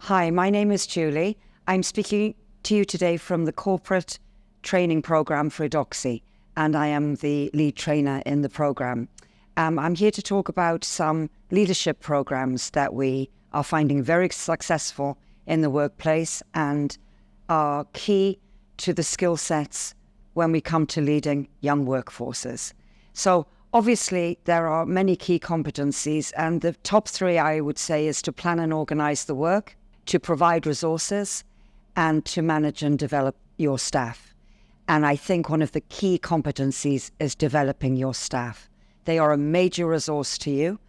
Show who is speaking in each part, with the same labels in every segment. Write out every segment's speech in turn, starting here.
Speaker 1: Hi, my name is Julie. I'm speaking to you today from the corporate training program for EDOXI, and I am the lead trainer in the program. I'm here to talk about some leadership programs that we are finding very successful in the workplace and are key to the skill sets when we come to leading young workforces. So obviously there are many key competencies, and the top three I would say is to plan and organize the work, to provide resources, and to manage and develop your staff. And I think one of the key competencies is developing your staff. They are a major resource to you,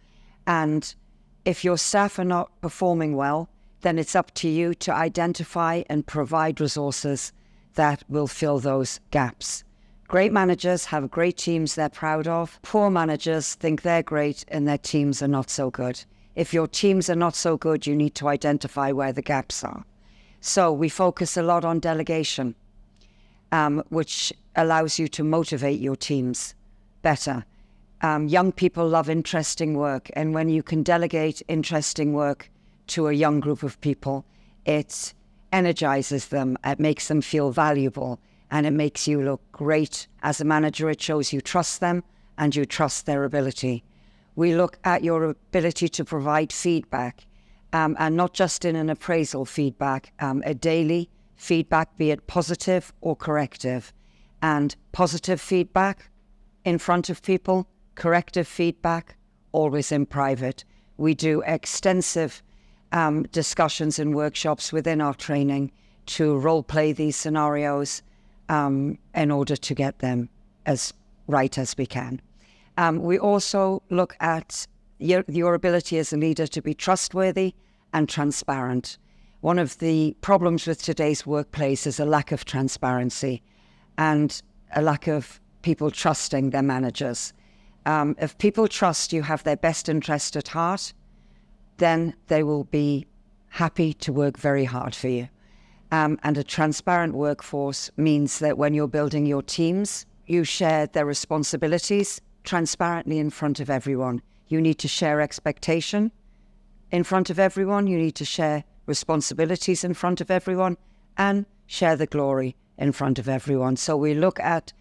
Speaker 1: and if your staff are not performing well, then it's up to you to identify and provide resources that will fill those gaps. Great managers have great teams they're proud of. Poor managers think they're great and their teams are not so good. If your teams are not so good, you need to identify where the gaps are. So we focus a lot on delegation, which allows you to motivate your teams better. Young people love interesting work, and when you can delegate interesting work to a young group of people, it energizes them, it makes them feel valuable, and it makes you look great as a manager. It shows you trust them and you trust their ability. We look at your ability to provide feedback, and not just in an appraisal feedback, a daily feedback, be it positive or corrective. And positive feedback in front of people, corrective feedback always in private. We do extensive discussions and workshops within our training to role play these scenarios in order to get them as right as we can. We also look at your ability as a leader to be trustworthy and transparent. One of the problems with today's workplace is a lack of transparency and a lack of people trusting their managers. If people trust you have their best interest at heart, then they will be happy to work very hard for you. And a transparent workforce means that when you're building your teams, you share their responsibilities transparently in front of everyone. You need to share expectation in front of everyone. You need to share responsibilities in front of everyone and share the glory in front of everyone. So we look at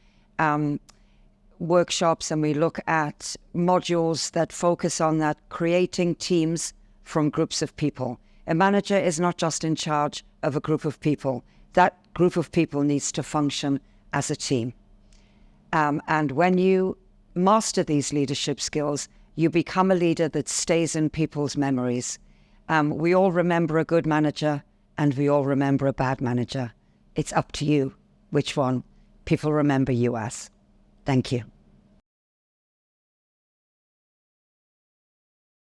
Speaker 1: workshops and we look at modules that focus on that, creating teams from groups of people. A manager is not just in charge of a group of people. That group of people needs to function as a team. And when you master these leadership skills, you become a leader that stays in people's memories. We all remember a good manager and we all remember a bad manager. It's up to you which one people remember you as. Thank you.